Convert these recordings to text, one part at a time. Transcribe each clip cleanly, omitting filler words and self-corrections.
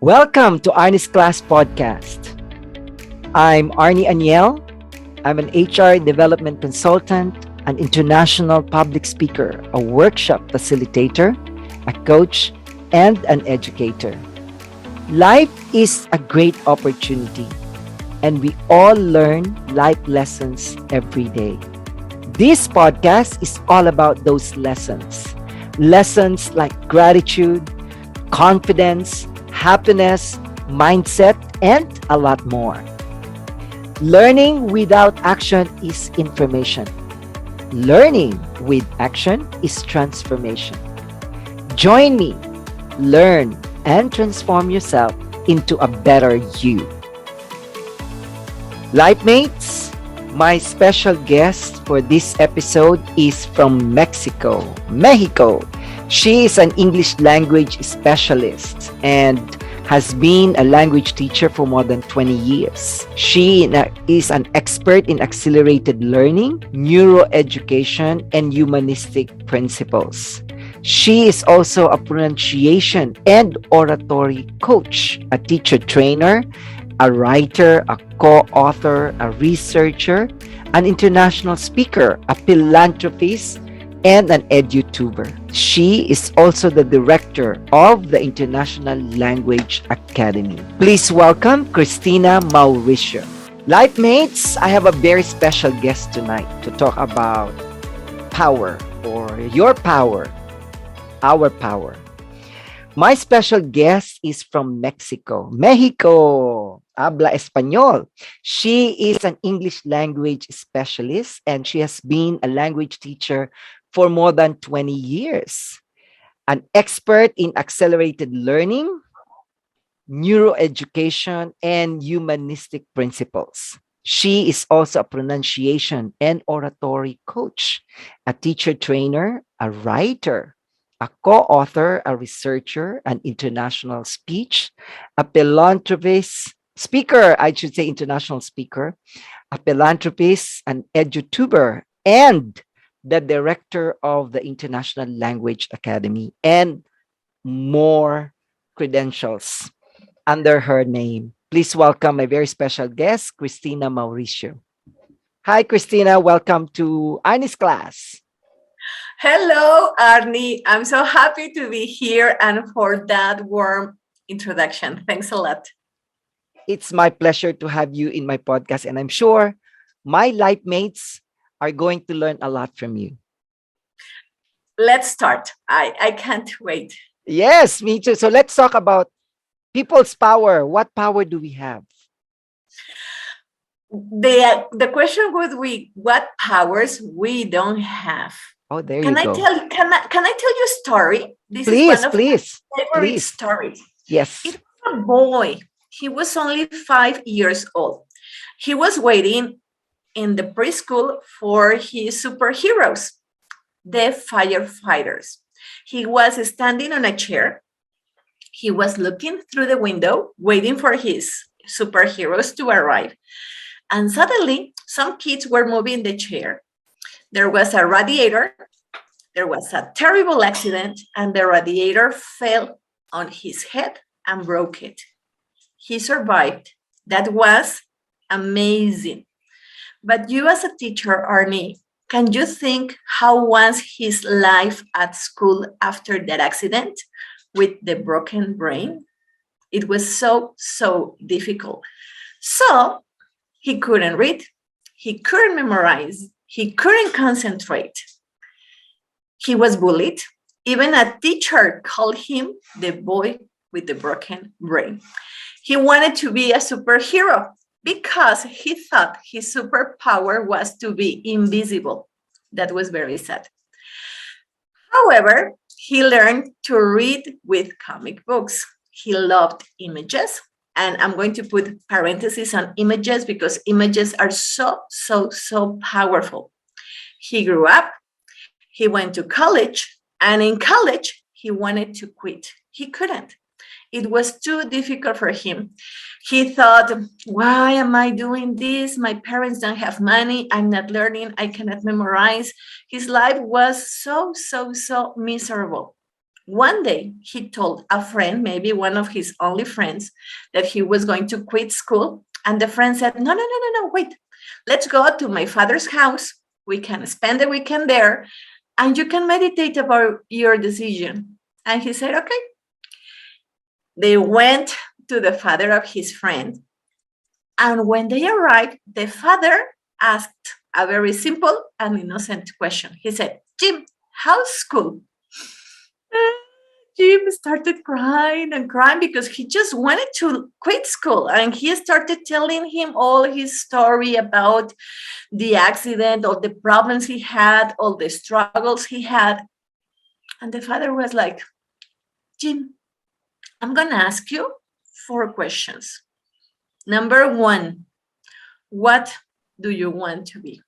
Welcome to Arnie's Class Podcast. I'm Arnie Aniel. I'm an HR development consultant, an international public speaker, a workshop facilitator, a coach, and an educator. Life is a great opportunity, and we all learn life lessons every day. This podcast is all about those lessons. Lessons like gratitude, confidence, happiness, mindset, and a lot more. Learning without action is information. Learning with action is transformation. Join me, learn, and transform yourself into a better you. Life mates, my special guest for this episode is from Mexico. She is an English language specialist and has been a language teacher for more than 20 years. She is an expert in accelerated learning, neuroeducation, and humanistic principles. She is also a pronunciation and oratory coach, a teacher trainer, a writer, a co-author, a researcher, an international speaker, a philanthropist, and an Edutuber. She is also the director of the International Language Academy. Please welcome Christina Mauricio. Life mates, I have a very special guest tonight to talk about power or your power, our power. My special guest is from Mexico, habla español. She is an English language specialist and she has been a language teacher for more than 20 years. An expert in accelerated learning, neuroeducation, and humanistic principles. She is also a pronunciation and oratory coach, a teacher trainer, a writer, a co-author, a researcher, an international a philanthropist, international speaker, a philanthropist, an Edutuber, and the director of the International Language Academy, and more credentials under her name. Please welcome my very special guest, Christina Mauricio. Hi, Christina. Welcome to Arnie's class. Hello, Arnie. I'm so happy to be here and for that warm introduction. Thanks a lot. It's my pleasure to have you in my podcast, and I'm sure my life mates are going to learn a lot from you. Let's start. I can't wait. Yes, me too. So let's talk about people's power. What power do we have? The question would be what powers we don't have. Oh, there Can you I go. can I tell you a story? This Please, is one of please, my favorite please. stories. Yes. It was a boy. He was only 5 years old. He was waiting in the preschool for his superheroes, the firefighters. He was standing on a chair. He was looking through the window, waiting for his superheroes to arrive. And suddenly, some kids were moving the chair. There was a radiator. There was a terrible accident, and the radiator fell on his head and broke it. He survived. That was amazing. But you, as a teacher, Arnie, can you think how was his life at school after that accident with the broken brain? It was so difficult. So he couldn't read, he couldn't memorize, he couldn't concentrate. He was bullied. Even a teacher called him the boy with the broken brain. He wanted to be a superhero because he thought his superpower was to be invisible. That was very sad. However, he learned to read with comic books. He loved images. And I'm going to put parentheses on images because images are so powerful. He grew up, he went to college, and in college, he wanted to quit. He couldn't. It was too difficult for him. He thought, why am I doing this? My parents don't have money. I'm not learning. I cannot memorize. His life was so miserable. One day, he told a friend, maybe one of his only friends, that he was going to quit school. And the friend said, no, no, no, no, no, wait. Let's go to my father's house. We can spend the weekend there and you can meditate about your decision. And he said, okay. They went to the father of his friend. And when they arrived, the father asked a very simple and innocent question. He said, Jim, how's school? Jim started crying and crying because he just wanted to quit school. And he started telling him all his story about the accident, all the problems he had, all the struggles he had. And the father was like, Jim, I'm going to ask you 4 questions. Number one, what do you want to be?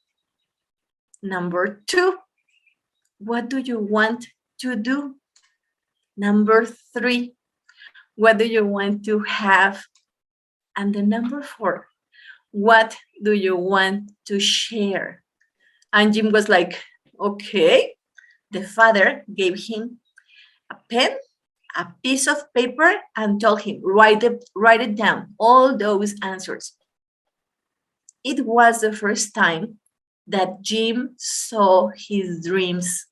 Number two, what do you want to do? Number three, what do you want to have? And the number four, what do you want to share? And Jim was like, okay. The father gave him a pen, a piece of paper, and told him, write it down, all those answers. It was the first time that Jim saw his dreams.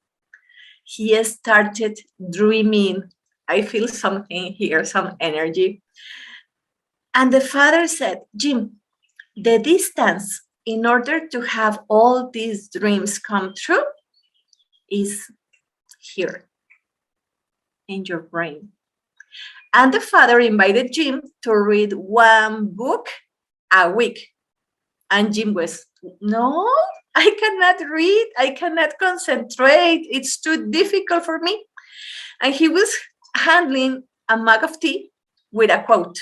He started dreaming. I feel something here, some energy. And the father said, Jim, the distance in order to have all these dreams come true is here in your brain. And the father invited Jim to read one book a week. And Jim was, no, I cannot read. I cannot concentrate. It's too difficult for me. And he was handling a mug of tea with a quote.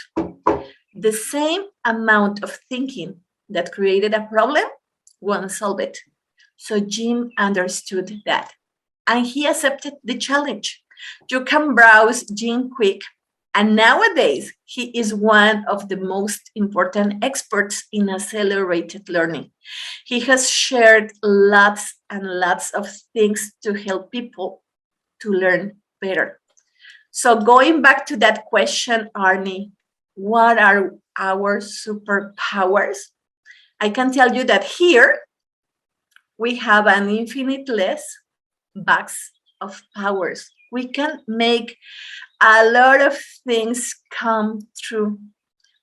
The same amount of thinking that created a problem won't solve it. So Jim understood that. And he accepted the challenge. You can browse Jim quick. And nowadays, he is one of the most important experts in accelerated learning. He has shared lots and lots of things to help people to learn better. So going back to that question, Arnie, what are our superpowers? I can tell you that here we have an infinite less box of powers. We can make a lot of things come true.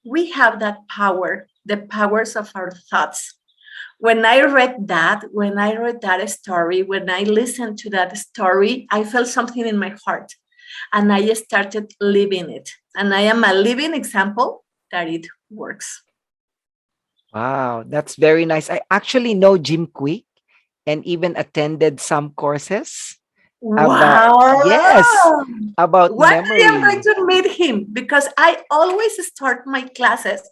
We have that power, the powers of our thoughts. When I read that story, when I listened to that story, I felt something in my heart and I started living it. And I am a living example that it works. Wow, that's very nice. I actually know Jim Quick and even attended some courses about, yes, Wow. about One day I'm going memory. to meet him because I always start my classes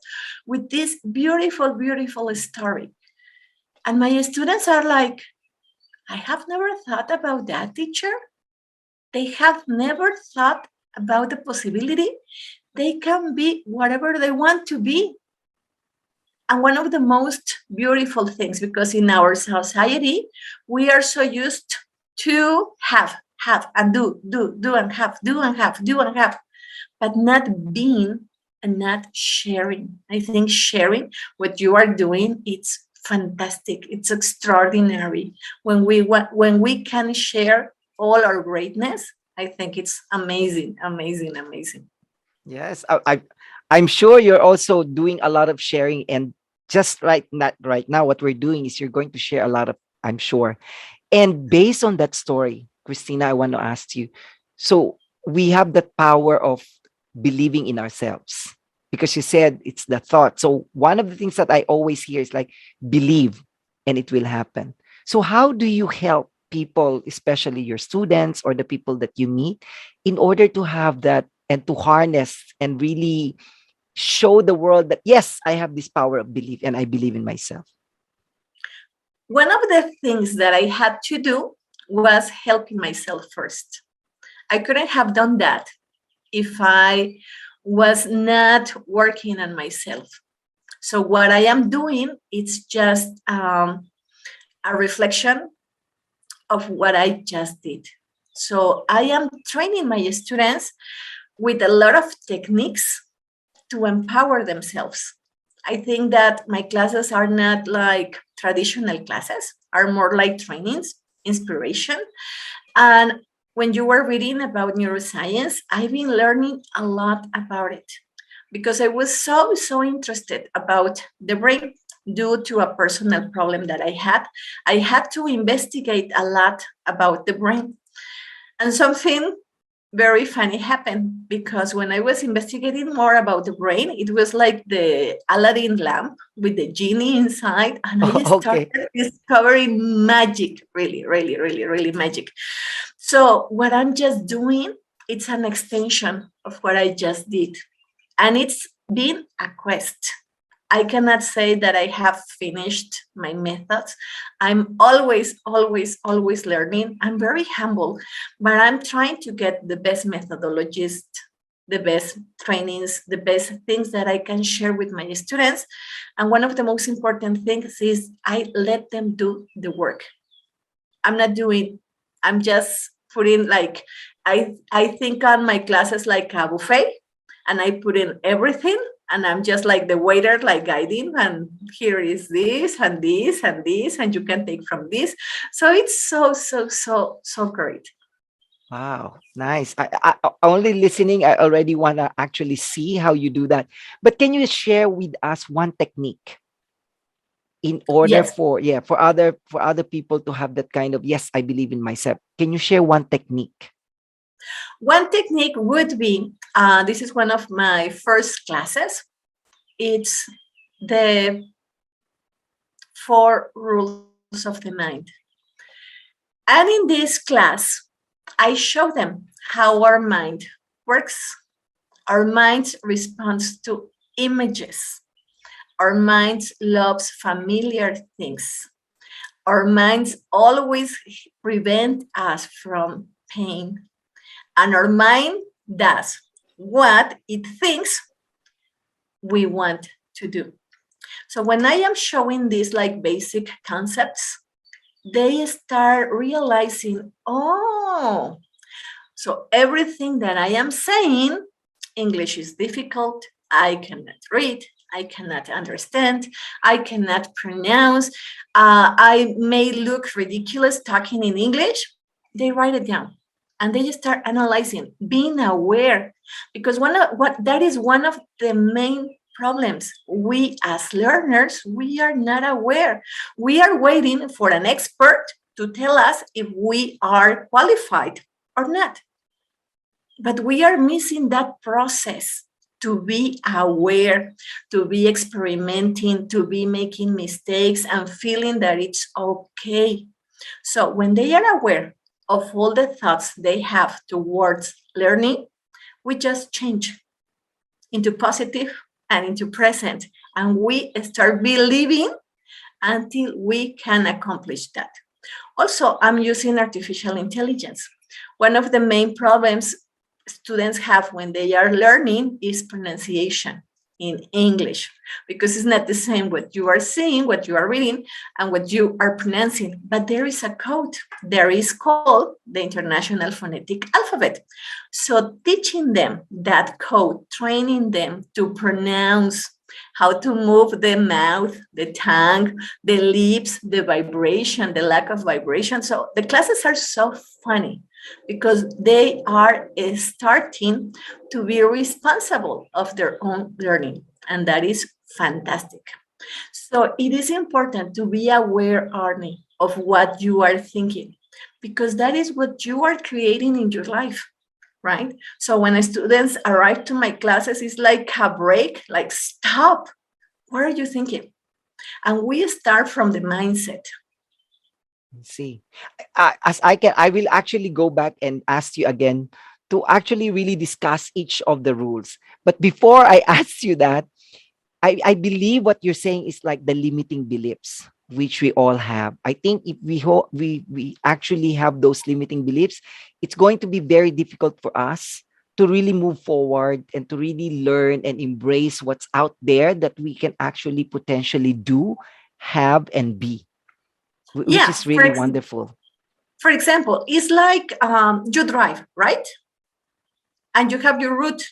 with this beautiful, beautiful story. And my students are like, I have never thought about that, teacher. They have never thought about the possibility they can be whatever they want to be. And one of the most beautiful things, because in our society, we are so used to have, and do, and have, do, and have, do, and have, but not being and not sharing. I think sharing what you are doing, it's fantastic. It's extraordinary. When we can share all our greatness, I think it's amazing, amazing, amazing. Yes, I'm sure you're also doing a lot of sharing, and just not right now, what we're doing is you're going to share a lot of, I'm sure. And based on that story, Christina, I want to ask you. So we have that power of believing in ourselves because you said it's the thought. So one of the things that I always hear is like believe and it will happen. So how do you help people, especially your students or the people that you meet, in order to have that and to harness and really show the world that yes, I have this power of belief and I believe in myself? One of the things that I had to do was helping myself first. I couldn't have done that if I was not working on myself. So what I am doing is just a reflection of what I just did. So I am training my students with a lot of techniques to empower themselves. I think that my classes are not like traditional classes, are more like trainings, inspiration. And when you were reading about neuroscience, I've been learning a lot about it because I was so interested about the brain due to a personal problem that I had. I had to investigate a lot about the brain. And something very funny happened because when I was investigating more about the brain, it was like the Aladdin lamp with the genie inside, and I Okay. started discovering magic, really magic. So what I'm just doing, it's an extension of what I just did, and it's been a quest. I cannot say that I have finished my methods. I'm always learning. I'm very humble, but I'm trying to get the best methodologies, the best trainings, the best things that I can share with my students. And one of the most important things is I let them do the work. I'm not doing, I'm just putting like, I think on my classes like a buffet, and I put in everything, and I'm just like the waiter, like guiding, and here is this and this and this, and you can take from this. So it's so great. Wow, nice. Only listening, I already want to actually see how you do that. But can you share with us one technique in order Yes. for, yeah, for other people to have that kind of, yes, I believe in myself. Can you share one technique? One technique would be, this is one of my first classes. It's the 4 rules of the mind. And in this class, I show them how our mind works. Our mind responds to images. Our mind loves familiar things. Our minds always prevent us from pain. And our mind does what it thinks we want to do. So when I am showing these like basic concepts, they start realizing, oh, so everything that I am saying, English is difficult, I cannot read, I cannot understand, I cannot pronounce, I may look ridiculous talking in English. They write it down and they start analyzing, being aware, because what that is one of the main problems. We as learners, we are not aware. We are waiting for an expert to tell us if we are qualified or not. But we are missing that process to be aware, to be experimenting, to be making mistakes and feeling that it's okay. So when they are aware of all the thoughts they have towards learning, we just change into positive and into present, and we start believing until we can accomplish that. Also, I'm using artificial intelligence. One of the main problems students have when they are learning is pronunciation in English, because it's not the same what you are seeing, what you are reading, and what you are pronouncing. But there is a code. There is called the International Phonetic Alphabet. So teaching them that code, training them to pronounce, how to move the mouth, the tongue, the lips, the vibration, the lack of vibration. So the classes are so funny because they are starting to be responsible of their own learning. And that is fantastic. So it is important to be aware, Arnie, of what you are thinking, because that is what you are creating in your life, right? So when students arrive to my classes, it's like a break, like stop. What are you thinking? And we start from the mindset. See, as I will actually go back and ask you again to actually really discuss each of the rules. But before I ask you that, I believe what you're saying is like the limiting beliefs which we all have. I think if we actually have those limiting beliefs, it's going to be very difficult for us to really move forward and to really learn and embrace what's out there that we can actually potentially do, have, and be, which Yeah, is really wonderful. For example, it's like you drive, right? And you have your route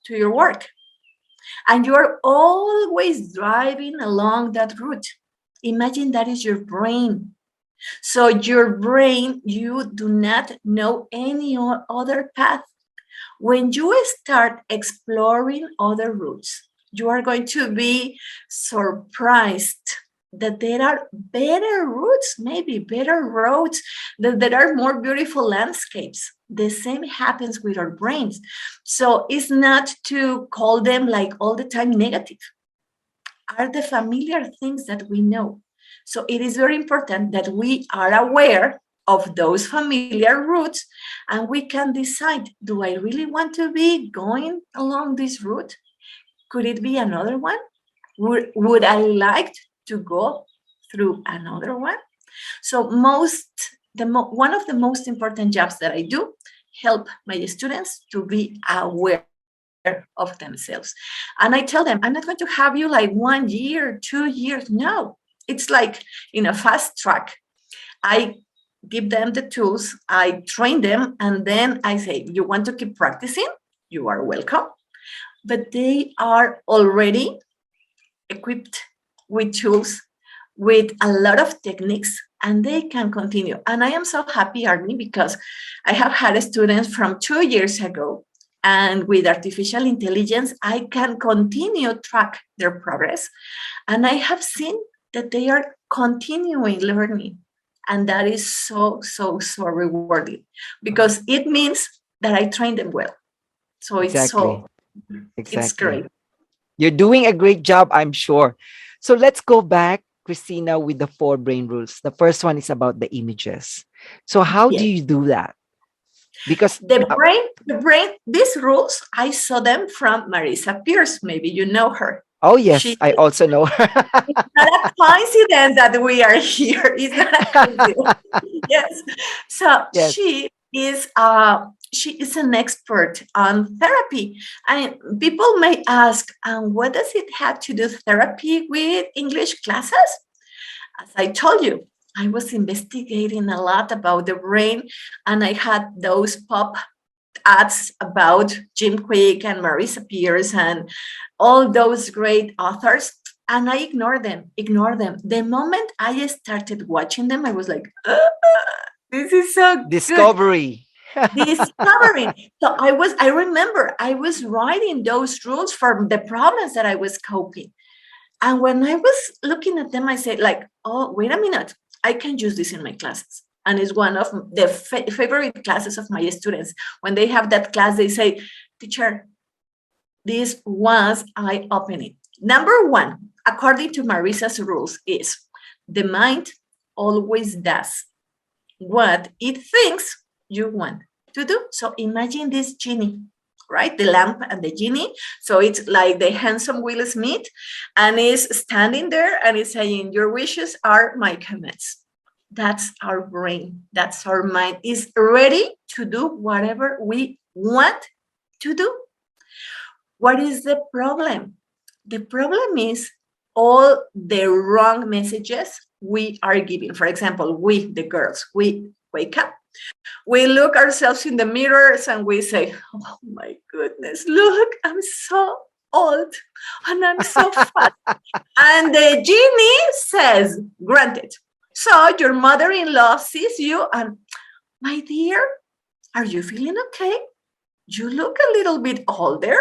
to your work, and you are always driving along that route. Imagine that is your brain. So your brain, you do not know any other path. When you start exploring other routes, you are going to be surprised that there are better routes, maybe better roads, that there are more beautiful landscapes. The same happens with our brains. So it's not to call them like all the time negative, are the familiar things that we know. So it is very important that we are aware of those familiar routes, and we can decide, do I really want to be going along this route? Could it be another one? Would I like to go through another one? So one of the most important jobs that I do, help my students to be aware of themselves. And I tell them, I'm not going to have you like 1 year, 2 years. No, it's like in a fast track. I give them the tools, I train them, and then I say, you want to keep practicing? You are welcome. But they are already equipped with tools, with a lot of techniques, and they can continue. And I am so happy, Arnie, because I have had students from 2 years ago, and with artificial intelligence, I can continue track their progress. And I have seen that they are continuing learning. And that is so, so, so rewarding, because it means that I train them well. So Exactly. it's Exactly. great. You're doing a great job, I'm sure. So let's go back, Christina, with the four brain rules. The first one is about the images. So how do Yes. you do that? Because The brain, these rules, I saw them from Marisa Pierce. Maybe you know her. oh She yes, I also know her. It's not a coincidence that we are here. It's not a coincidence. Yes. So Yes. she is an expert on therapy. And people may ask, what does it have to do therapy with English classes? As I told you, I was investigating a lot about the brain, and I had those pop ads about Jim Quick and Marisa Pierce and all those great authors. And I ignored them. The moment I started watching them, I was like, this is so good. Discovery. Discovering. So I remember I was writing those rules for the problems that I was coping. And when I was looking at them, I said, like, oh, wait a minute, I can use this in my classes. And it's one of the favorite classes of my students. When they have that class, they say, teacher, this was eye-opening. Number one, according to Marisa's rules, is the mind always does what it thinks you want to do. So imagine this genie, right? The lamp and the genie. So it's like the handsome Will Smith, and is standing there and is saying, your wishes are my commands. That's our brain. That's our mind is ready to do whatever we want to do. What is the problem? The problem is all the wrong messages we are giving. For example, we, the girls, we wake up, we look ourselves in the mirrors and we say, oh my goodness, look, I'm so old and I'm so fat. And the genie says, granted. So your mother-in-law sees you and, my dear, are you feeling okay? You look a little bit older.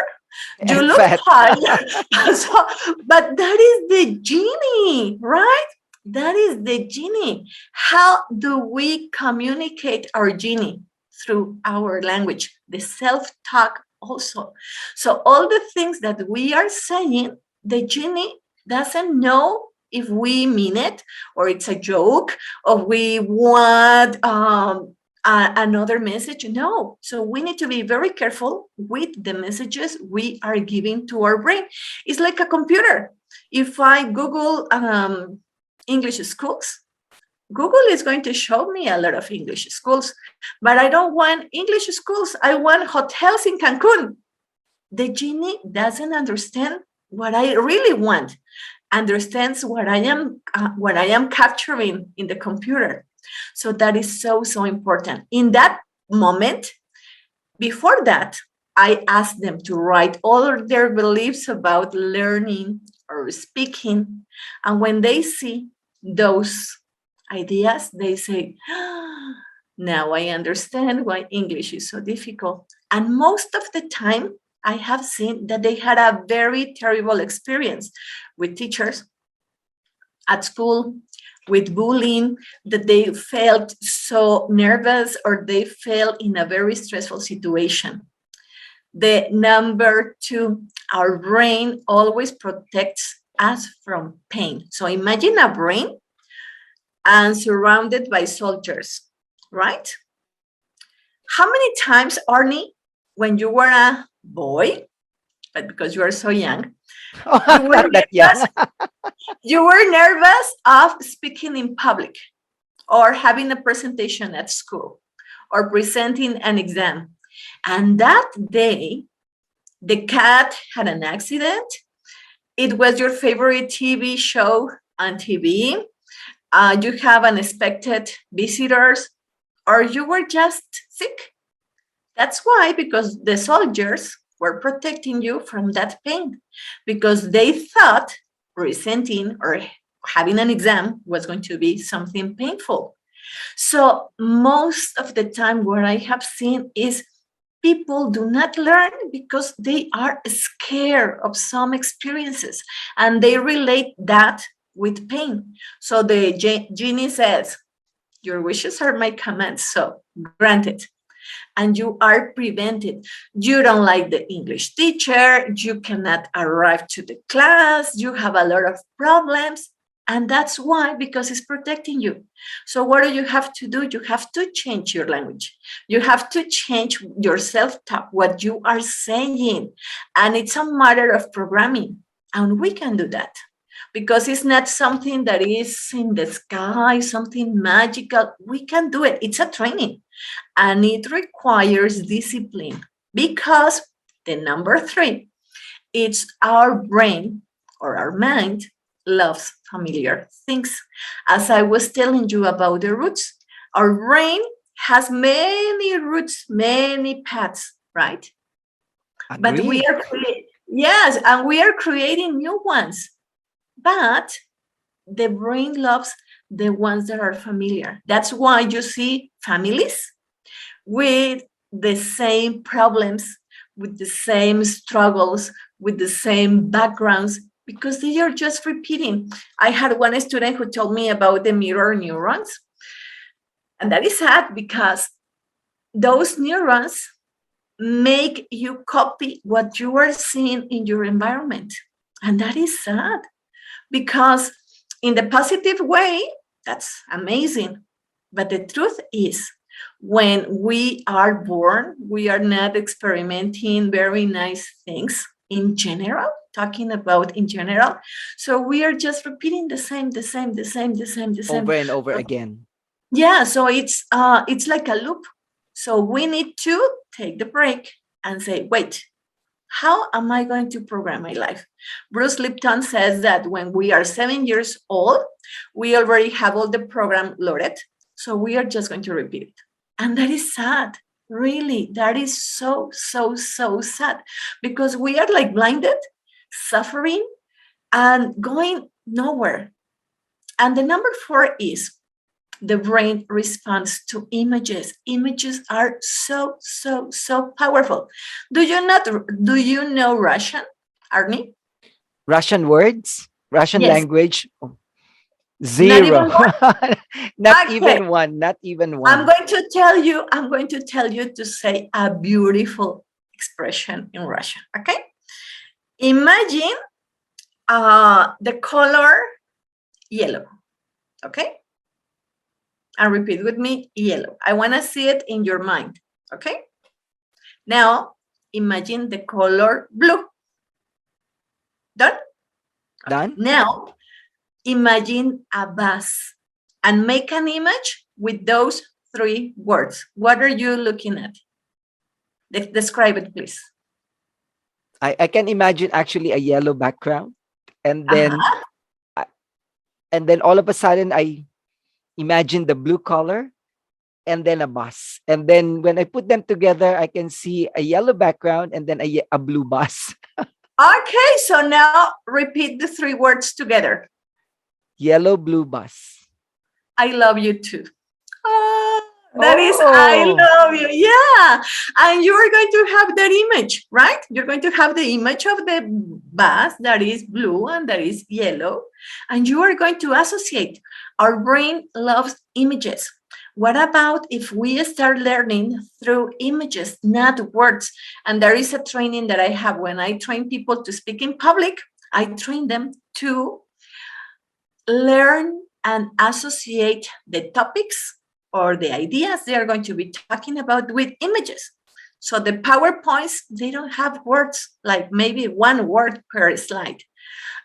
You And look fat. tired. So, but that is the genie, right? That is the genie. How do we communicate our genie? Through our language, the self-talk also. So all the things that we are saying, the genie doesn't know if we mean it or it's a joke or we want another message. No. So we need to be very careful with the messages we are giving to our brain. It's like a computer. If I Google English schools, Google is going to show me a lot of English schools, but I don't want English schools. I want hotels in Cancun. The genie doesn't understand what I really want, understands what I am capturing in the computer. So that is so, so important. In that moment, before that, I asked them to write all of their beliefs about learning or speaking. And when they see those ideas, they say, "Ah, now I understand why English is so difficult." And most of the time, I have seen that they had a very terrible experience with teachers at school, with bullying, that they felt so nervous or they felt in a very stressful situation. The number two, our brain always protects us from pain. So imagine a brain and surrounded by soldiers, right? How many times, Arnie, when you were a boy, but because you are so young, you were Not that young. nervous, you were nervous of speaking in public or having a presentation at school or presenting an exam. And that day, the cat had an accident. It was your favorite TV show on TV. You have unexpected visitors, or you were just sick. That's why, because the soldiers were protecting you from that pain, because they thought presenting or having an exam was going to be something painful. So, most of the time, what I have seen is people do not learn because they are scared of some experiences and they relate that with pain. So, the genie says, your wishes are my commands, so granted. And you are prevented. You don't like the English teacher, you cannot arrive to the class, you have a lot of problems. And that's why, because it's protecting you. So, what do you have to do? You have to change your language. You have to change your self talk, what you are saying. And it's a matter of programming. And we can do that because it's not something that is in the sky, something magical. We can do it. It's a training and it requires discipline because the number three, it's our brain or our mind loves familiar things. As I was telling you about the roots, our brain has many roots, many paths, right? But we Agree. are yes, and we are creating new ones. But the brain loves the ones that are familiar. That's why you see families with the same problems, with the same struggles, with the same backgrounds, because they are just repeating. I had one student who told me about the mirror neurons, and that is sad because those neurons make you copy what you are seeing in your environment. And that is sad because, in the positive way, that's amazing. But the truth is, when we are born, we are not experimenting very nice things in general, talking about in general. So we are just repeating the same, the same, the same, the same, the same. Over and over again. Yeah, so it's like a loop. So we need to take the break and say, wait, how am I going to program my life? Bruce Lipton says that when we are 7 years old, we already have all the program loaded. So we are just going to repeat it. And that is sad. Really, that is so, so, so sad because we are like blinded, suffering, and going nowhere. And the number four is the brain responds to images. Images are so, so, so powerful. Do you know Russian, Arnie? Russian words, Russian Yes. language, Not zero. even one? Not Okay. even one. Not even one. I'm going to tell you to say a beautiful expression in Russian. Okay. Imagine the color yellow. Okay. And repeat with me, yellow. I want to see it in your mind. Okay. Now, imagine the color blue. Done? Okay. Done? Now, imagine a bus and make an image with those three words. What are you looking at? Describe it, please. I can imagine actually a yellow background, and then Uh-huh. I- and then all of a sudden imagine the blue color and then a bus. And then when I put them together, I can see a yellow background and then a blue bus. Okay, so now repeat the three words together. Yellow, blue bus. I love you too. Oh, that is, I Oh, love you. Yeah. And you are going to have that image, right? You're going to have the image of the bus that is blue and that is yellow. And you are going to associate. Our brain loves images. What about if we start learning through images, not words? And there is a training that I have when I train people to speak in public. I train them to learn and associate the topics or the ideas they are going to be talking about with images. So the PowerPoints, they don't have words, like maybe one word per slide,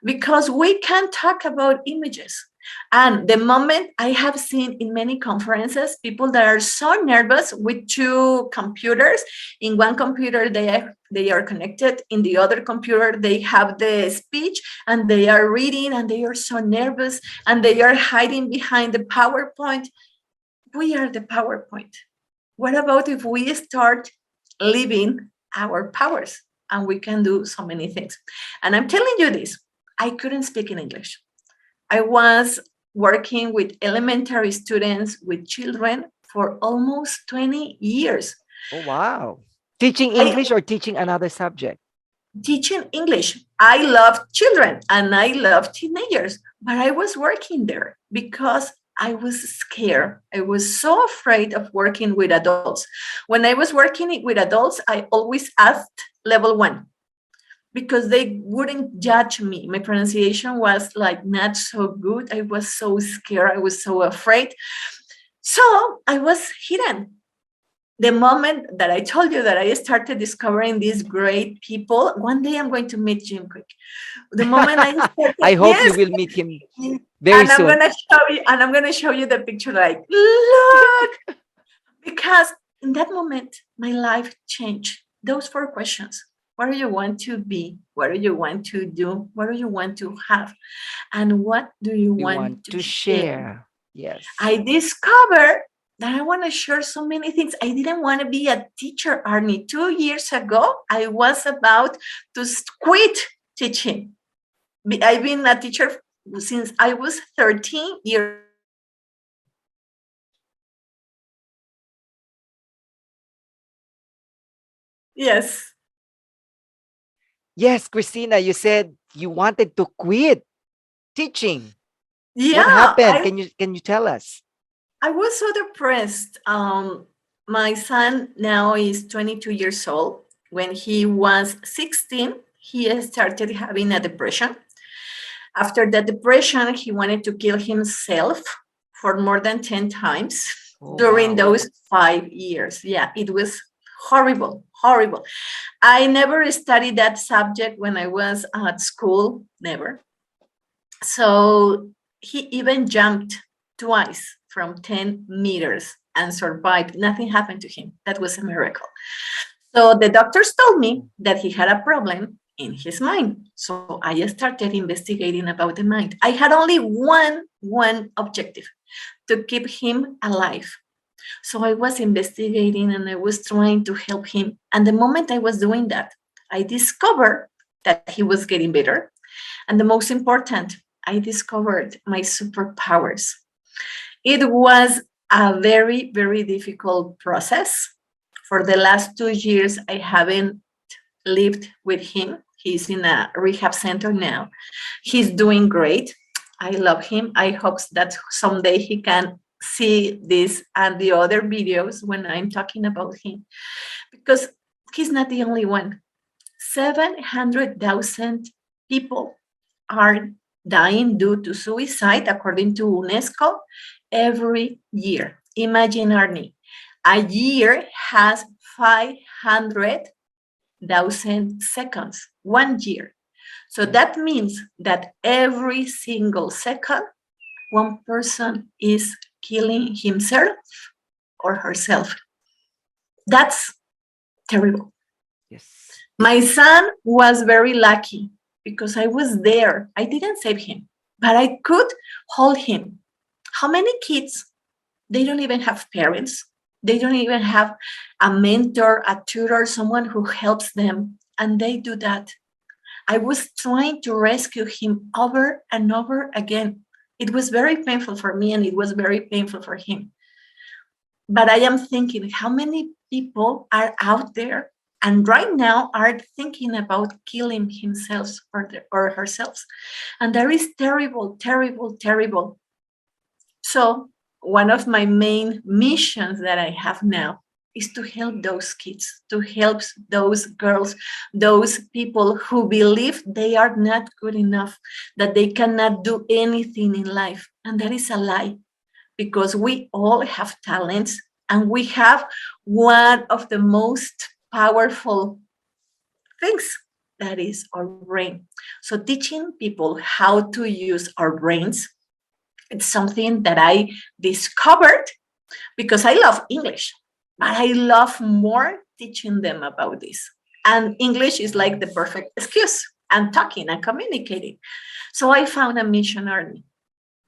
because we can talk about images. And the moment I have seen in many conferences, people that are so nervous with two computers. In one computer, they are connected. In the other computer, they have the speech and they are reading and they are so nervous and they are hiding behind the PowerPoint. We are the PowerPoint. What about if we start living our powers and we can do so many things? And I'm telling you this, I couldn't speak in English. I was working with elementary students, with children for almost 20 years. oh wow. Teaching I English or teaching another subject? teaching English. I love children and I love teenagers, but I was working there because I was scared. I was so afraid of working with adults. When I was working with adults, I always asked level one because they wouldn't judge me. My pronunciation was like not so good. I was so scared. I was so afraid. So I was hidden. The moment that I told you that I started discovering these great people, one day I'm going to meet Jim Quick. The moment I started, I hope you yes, will meet him very and I'm soon. gonna show you, and I'm gonna show you the picture. Like, look, because in that moment, my life changed. Those four questions: what do you want to be? What do you want to do? What do you want to have? And what do you We want want to to share? share. Yes. I discovered that I want to share so many things. I didn't want to be a teacher, Arnie. 2 years ago, I was about to quit teaching. I've been a teacher since I was 13 years old. Yes. Yes, Christina, you said you wanted to quit teaching. Yeah, What happened? I Can you tell us? I was so depressed. My son now is 22 years old. When he was 16, he started having a depression. After the depression, he wanted to kill himself for more than 10 times Oh during wow. those 5 years. Yeah, it was horrible, horrible. I never studied that subject when I was at school, never. So he even jumped twice from 10 meters and survived. Nothing happened to him. That was a miracle. So the doctors told me that he had a problem in his mind. So I started investigating about the mind. I had only one objective: to keep him alive. So I was investigating and I was trying to help him. And the moment I was doing that, I discovered that he was getting better. And the most important, I discovered my superpowers. It was a very, very difficult process. For the last 2 years, I haven't lived with him. He's in a rehab center now. He's doing great. I love him. I hope that someday he can see this and the other videos when I'm talking about him, because he's not the only one. 700,000 people are dying due to suicide, according to UNESCO, every year. Imagine, Arnie, a year has 500,000 seconds, 1 year. So that means that every single second, one person is killing himself or herself. That's terrible. Yes. My son was very lucky because I was there. I didn't save him, but I could hold him. How many kids, they don't even have parents, they don't even have a mentor, a tutor, someone who helps them, and they do that. I was trying to rescue him over and over again. It was very painful for me and it was very painful for him. But I am thinking how many people are out there and right now are thinking about killing himself or herself. And that is terrible, terrible, terrible. So, one of my main missions that I have now is to help those kids, to help those girls, those people who believe they are not good enough, that they cannot do anything in life. And that is a lie because we all have talents and we have one of the most powerful things, that is our brain. So, teaching people how to use our brains, it's something that I discovered because I love English, but I love more teaching them about this. And English is like the perfect excuse and talking and communicating. So I found a missionary.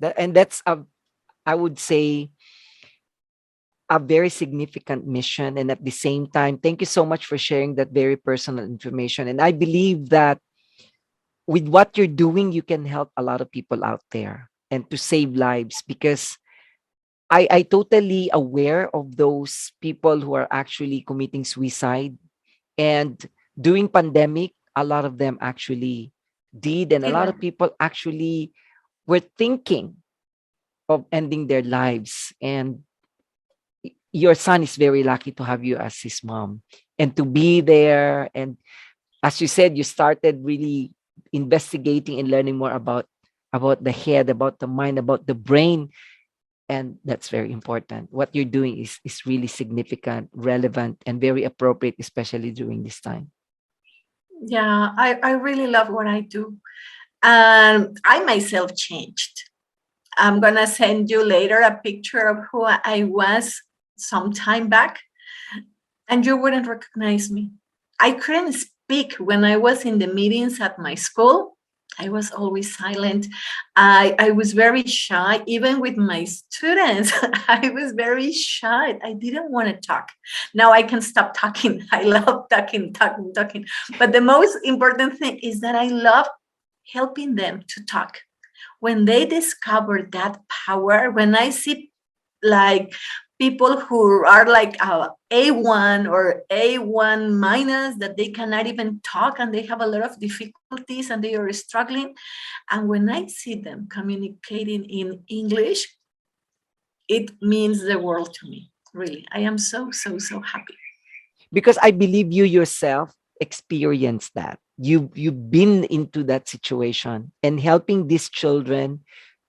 And that's a, I would say, a very significant mission. And at the same time, thank you so much for sharing that very personal information. And I believe that with what you're doing, you can help a lot of people out there and to save lives, because I totally aware of those people who are actually committing suicide. And during pandemic, a lot of them actually did. And a See lot of that? people actually were thinking of ending their lives. And your son is very lucky to have you as his mom and to be there. And as you said, you started really investigating and learning more about the head, about the mind, about the brain. And that's very important. What you're doing is really significant, relevant, and very appropriate, especially during this time. Yeah, I really love what I do. And I myself changed. I'm going to send you later a picture of who I was some time back, and you wouldn't recognize me. I couldn't speak when I was in the meetings at my school. I was always silent. I was very shy, even with my students. I was very shy. I didn't want to talk. Now I can stop talking. I love talking, talking, talking. But the most important thing is that I love helping them to talk. When they discover that power, when I see like people who are like A1 or A1 minus, that they cannot even talk and they have a lot of difficulties and they are struggling. And when I see them communicating in English, it means the world to me. Really, I am so, so, so happy. Because I believe you yourself experienced that. You've been into that situation, and helping these children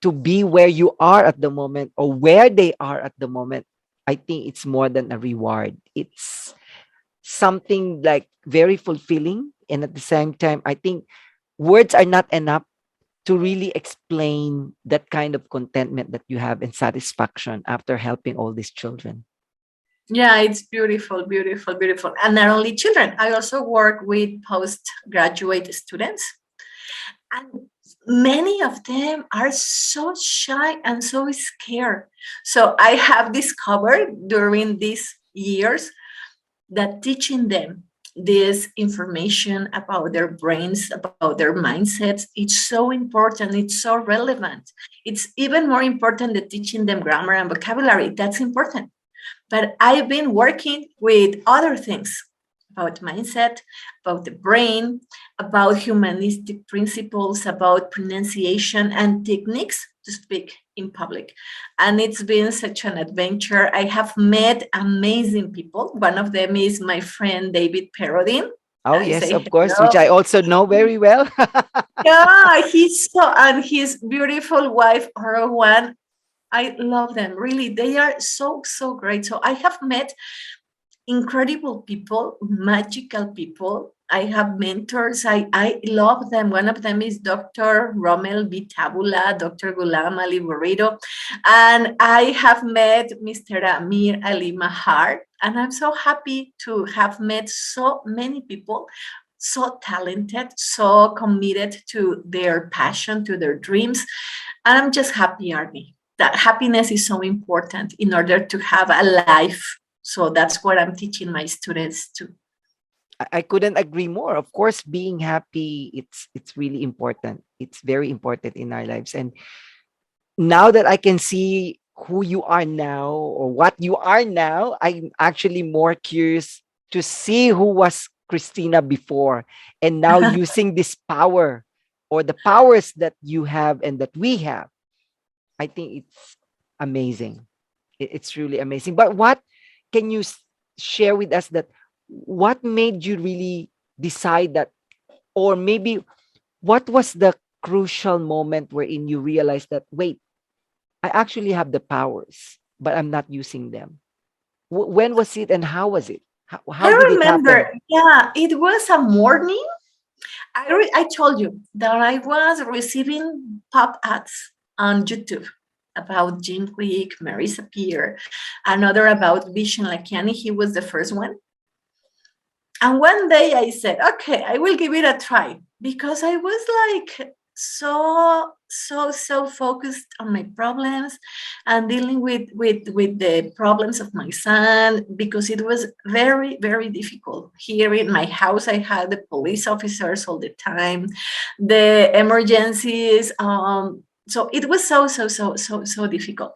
to be where you are at the moment or where they are at the moment. I think it's more than a reward. It's something like very fulfilling. And at the same time, I think words are not enough to really explain that kind of contentment that you have and satisfaction after helping all these children. Yeah, it's beautiful, beautiful, beautiful. And not only children, I also work with postgraduate students. And many of them are so shy and so scared. So I have discovered during these years that teaching them this information about their brains, about their mindsets, it's so important, it's so relevant. It's even more important than teaching them grammar and vocabulary. That's important. But I've been working with other things about mindset, about the brain, about humanistic principles, about pronunciation and techniques to speak in public. And it's been such an adventure. I have met amazing people. One of them is my friend David Perodin. Oh, I yes, say of course, hello. which I also know very well. Yeah, he's so, and his beautiful wife, One. I love them. Really, they are so, so great. So I have met incredible people, magical people. I have mentors. I love them. One of them is Dr. Romel Bitabula, Dr. Gulam Ali Burrito. And I have met Mr. Amir Ali Mahar. And I'm so happy to have met so many people, so talented, so committed to their passion, to their dreams. And I'm just happy, Arnie. that happiness is so important in order to have a life. So that's what I'm teaching my students to. I couldn't agree more. Of course, being happy, it's really important. It's very important in our lives. And now that I can see who you are now or what you are now, I'm actually more curious to see who was Christina before and now using this power or the powers that you have and that we have. I think it's amazing. It's really amazing. But what can you share with us that what made you really decide that, or maybe what was the crucial moment wherein you realized that, wait, I actually have the powers, but I'm not using them? When was it and how was it? How I did it remember, happen? yeah, it was a morning. I told you that I was receiving pop ads on YouTube about Jim Quick, Marisa Peer, another about Vision Lakiani. He was the first one. And one day I said, okay, I will give it a try because I was like so focused on my problems and dealing with the problems of my son, because it was very difficult. Here in my house, I had the police officers all the time, the emergencies. So it was so difficult.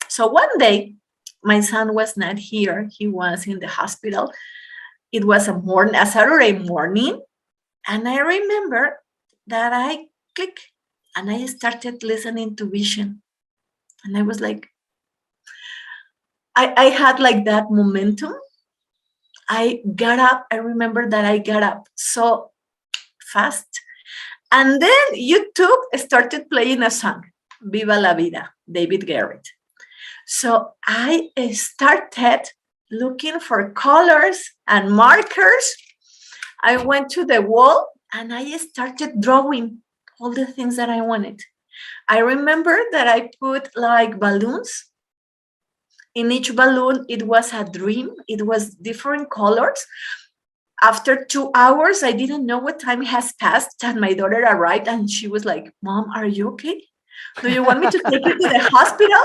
So one day my son was not here. He was in the hospital. It was a Saturday morning, and I remember that I click and I started listening to Vision. And I was like, I had like that momentum. I got up. I remember that I got up so fast. And then YouTube started playing a song, Viva la Vida, David Garrett. So I started looking for colors and markers. I went to the wall and I started drawing all the things that I wanted. I remember that I put like balloons. In each balloon, it was a dream. It was different colors. After 2 hours, I didn't know what time has passed, and my daughter arrived and she was like, Mom, are you okay? Do you want me to take you to the hospital?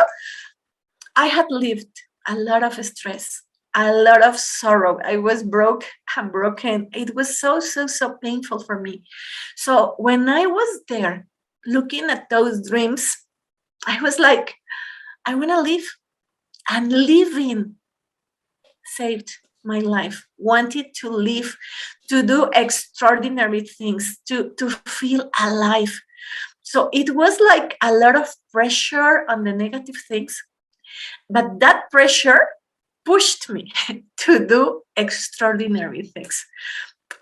I had lived a lot of stress, a lot of sorrow. I was broke and broken. It was so painful for me. So when I was there looking at those dreams, I was like, I want to live. And living saved my life. Wanted to live, to do extraordinary things, to feel alive. So it was like a lot of pressure on the negative things, but that pressure pushed me to do extraordinary things.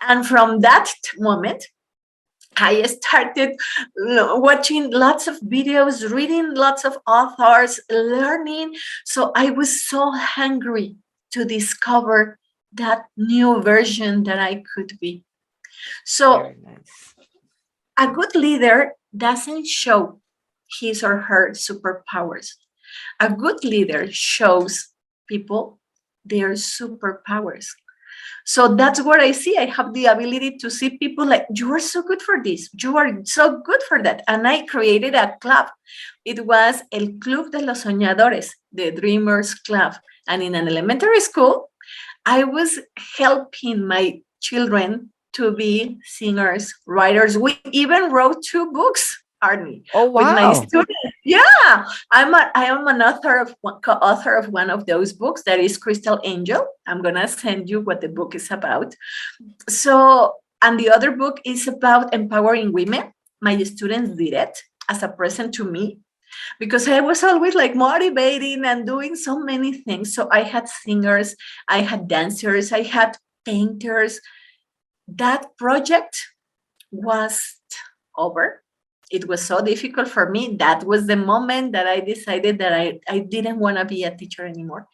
And from that moment, I started watching lots of videos, reading lots of authors, learning. So I was so hungry to discover that new version that I could be. So Very nice. a good leader doesn't show his or her superpowers. A good leader shows people their superpowers. So that's what I see. I have the ability to see people like, you are so good for this. You are so good for that. And I created a club. It was El Club de los Soñadores, the Dreamers Club. And in an elementary school, I was helping my children to be singers, writers. We even wrote 2 books, Arnie, Oh, with my wow. students. Yeah, I am an author of co-author of one of those books, that is Crystal Angel. I'm gonna send you what the book is about. So, and the other book is about empowering women. My students did it as a present to me because I was always like motivating and doing so many things. So I had singers, I had dancers, I had painters. That project was over. It was so difficult for me. That was the moment that I decided that I didn't want to be a teacher anymore.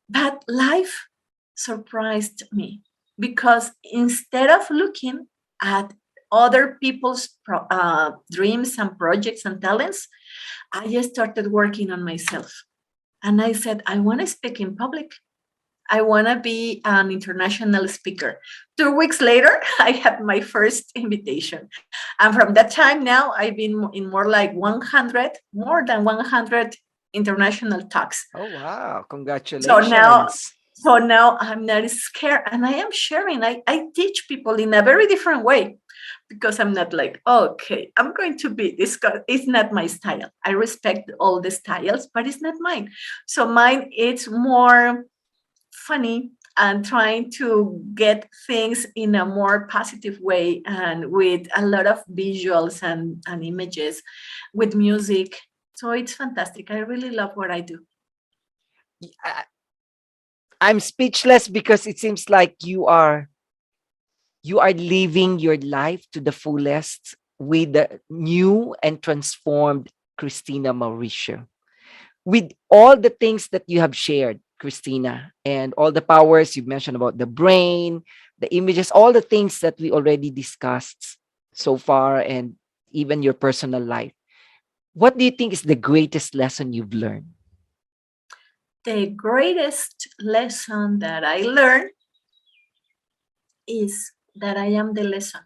But life surprised me because instead of looking at other people's dreams and projects and talents, I just started working on myself. And I said, I want to speak in public. I want to be an international speaker. 2 weeks later, I had my first invitation. And from that time now, I've been in more like 100, more than 100 international talks. Oh, wow. So now, Congratulations. so now I'm not scared, and I am sharing. I teach people in a very different way, because I'm not like, okay, I'm going to be this guy. It's not my style. I respect all the styles, but it's not mine. So mine, it's more funny and trying to get things in a more positive way, and with a lot of visuals and images, with music. So it's fantastic. I really love what I do. I- I'm speechless because it seems like you are living your life to the fullest with the new and transformed Christina Mauricio. With all the things that you have shared, Christina, and all the powers you mentioned about the brain, the images, all the things that we already discussed so far, and even your personal life. What do you think is the greatest lesson you've learned? The greatest lesson that I learned is that I am the lesson.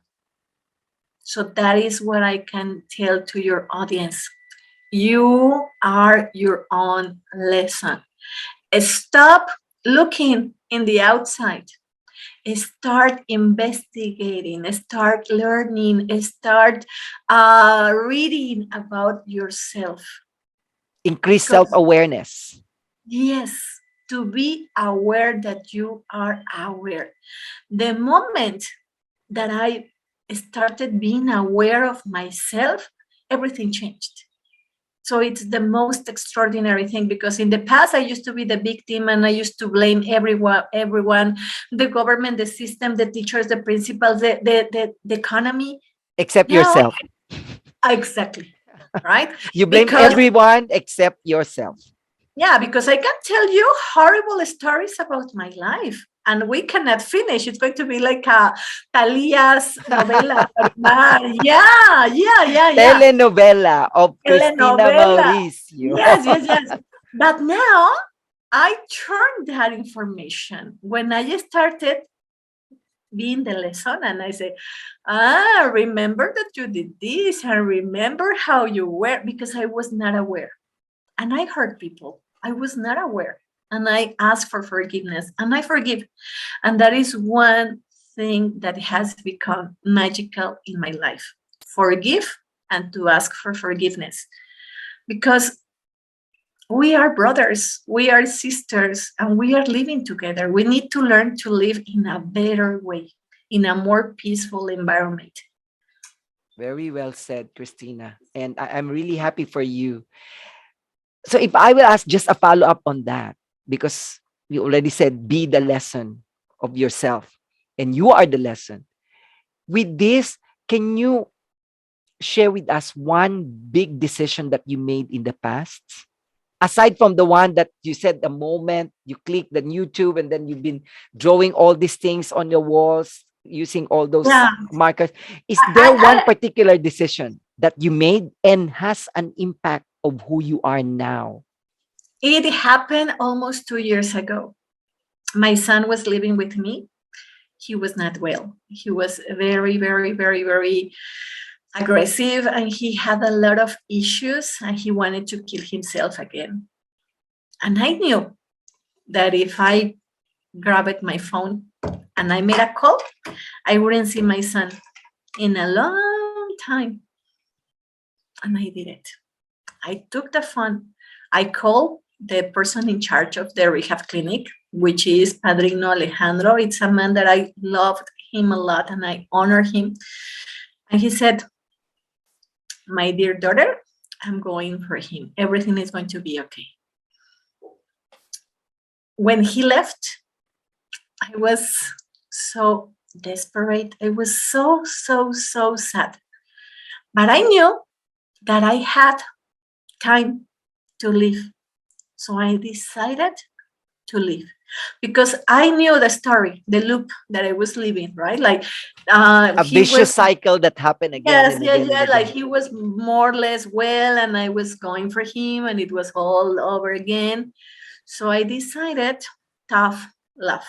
So that is what I can tell to your audience. You are your own lesson. Stop looking in the outside. Start investigating, start learning, start reading about yourself. Increase self Because, awareness. yes, to be aware that you are aware. The moment that I started being aware of myself, everything changed. So it's the most extraordinary thing, because in the past I used to be the victim, and I used to blame everyone, the government, the system, the teachers, the principals, the economy. Except Now, yourself. exactly, right? You blame Because, everyone except yourself. yeah, because I can tell you horrible stories about my life, and we cannot finish. It's going to be like a Talia's novela. Yeah, yeah, yeah, yeah. Telenovela of Christina Telenovela. Mauricio. Yes, yes, yes. But now I turned that information when I started being the lesson, and I say, remember that you did this, and remember how you were, because I was not aware. And I hurt people. I was not aware. And I ask for forgiveness, and I forgive. And that is one thing that has become magical in my life. Forgive and to ask for forgiveness. Because we are brothers, we are sisters, and we are living together. We need to learn to live in a better way, in a more peaceful environment. Very well said, Christina. And I'm really happy for you. So if I will ask just a follow up on that, because you already said be the lesson of yourself, and you are the lesson. With this, can you share with us one big decision that you made in the past? Aside from the one that you said the moment you click the YouTube and then you've been drawing all these things on your walls using all those Yeah, markers, is there one I, particular decision that you made and has an impact of who you are now? it happened almost 2 years ago. My son was living with me. He was not well. He was very, very, very, very aggressive, and he had a lot of issues, and he wanted to kill himself again. And I knew that if I grabbed my phone and I made a call, I wouldn't see my son in a long time. And I did it. I took the phone. I called the person in charge of the rehab clinic, which is Padrino Alejandro. It's a man that I loved him a lot and I honor him. And he said, my dear daughter, I'm going for him. Everything is going to be okay. When he left, I was so desperate. I was so, so, so sad. But I knew that I had time to live. So I decided to live, because I knew the story, the loop that I was living, right? Like A he vicious was, cycle that happened again yes, and yes, again and yeah, like again. he was more or less well, and I was going for him, and it was all over again. So I decided, tough love.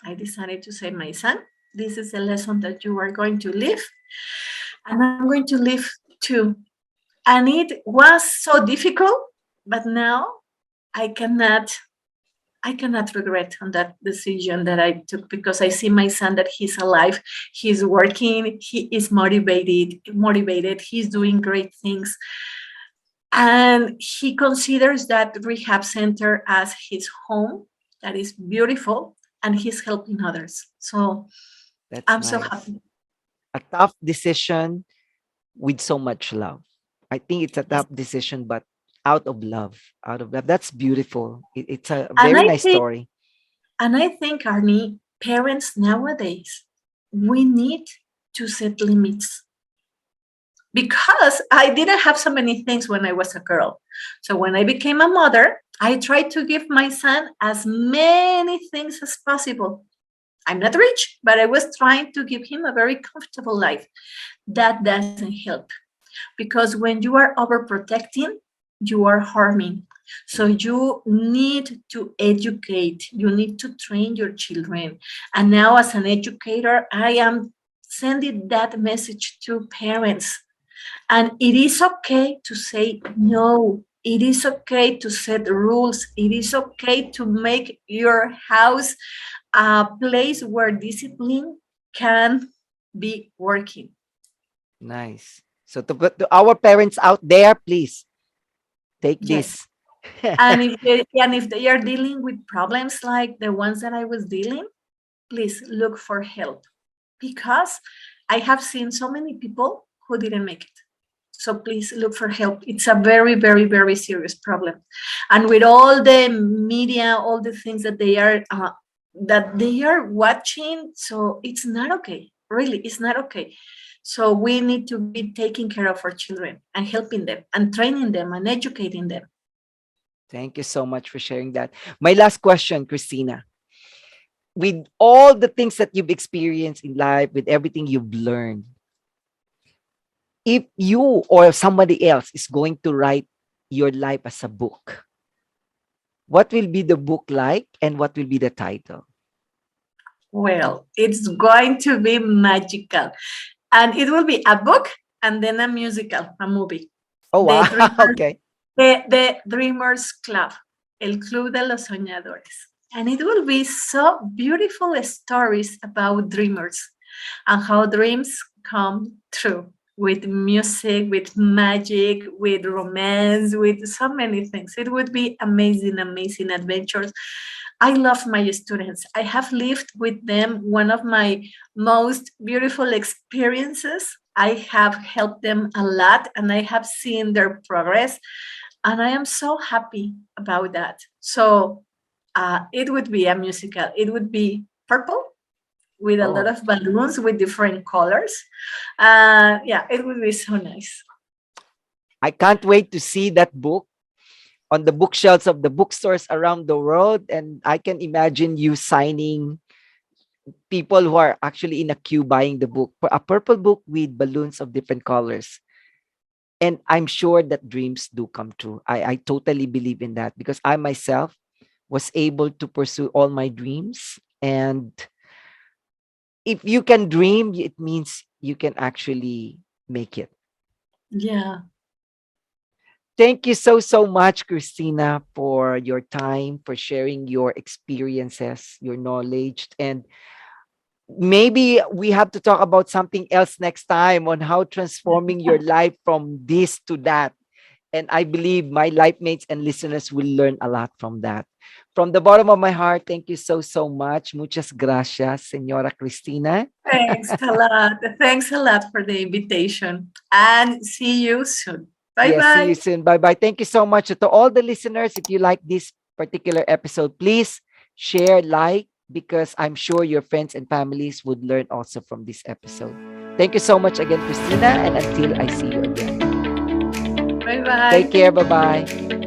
I decided to say, my son, this is a lesson that you are going to live, and I'm going to live too. And it was so difficult, but now I cannot I cannot regret on that decision that I took, because I see my son that he's alive, he's working, he is motivated, he's doing great things, and he considers that rehab center as his home. That is beautiful, and he's helping others. So That's I'm so nice. happy. A tough decision with so much love. I think it's a Yes. tough decision, but out of love, out of love. That's beautiful. It's a And very I nice think story. and I think, Arnie, parents nowadays, we need to set limits, because I didn't have so many things when I was a girl. So when I became a mother, I tried to give my son as many things as possible. I'm not rich, but I was trying to give him a very comfortable life. That doesn't help, because when you are overprotecting, you are harming. So you need to educate, you need to train your children. And now, as an educator, I am sending that message to parents. And it is okay to say no. It is okay to set rules. It is okay to make your house a place where discipline can be working. Nice. So to our parents out there, please take Yes. this. And if they are dealing with problems like the ones that I was dealing, please look for help, because I have seen so many people who didn't make it. So please look for help. It's a very, very, very serious problem, and with all the media, all the things that they are watching, so it's not okay. Really, it's not okay. So we need to be taking care of our children and helping them and training them and educating them. Thank you so much for sharing that. My last question, Christina. With all the things that you've experienced in life, with everything you've learned, if you or somebody else is going to write your life as a book, what will be the book like and what will be the title? Well, it's going to be magical. And it will be a book and then a musical, a movie. Oh, The wow. Dreamers, Okay. the Dreamers Club, El Club de los Soñadores. And it will be so beautiful stories about dreamers and how dreams come true, with music, with magic, with romance, with so many things. It would be amazing, amazing adventures. I love my students. I have lived with them one of my most beautiful experiences. I have helped them a lot and I have seen their progress, and I am so happy about that. So it would be a musical. It would be purple with a lot Oh, of balloons with different colors. Yeah, it would be so nice. I can't wait to see that book on the bookshelves of the bookstores around the world. And I can imagine you signing people who are actually in a queue buying the book, a purple book with balloons of different colors. And I'm sure that dreams do come true. I totally believe in that because I myself was able to pursue all my dreams. And if you can dream, it means you can actually make it. Yeah. Thank you so much, Christina, for your time, for sharing your experiences, your knowledge. And maybe we have to talk about something else next time on how transforming your life from this to that. And I believe my life mates and listeners will learn a lot from that. From the bottom of my heart, thank you so much. Muchas gracias, Senora Cristina. Thanks a lot. Thanks a lot for the invitation. And see you soon. Bye Yes, see you bye. soon. Bye bye. Thank you so much. To all the listeners, if you like this particular episode, please share, like, because I'm sure your friends and families would learn also from this episode. Thank you so much again, Christina. And until I see you again, Bye take bye. care. Bye bye.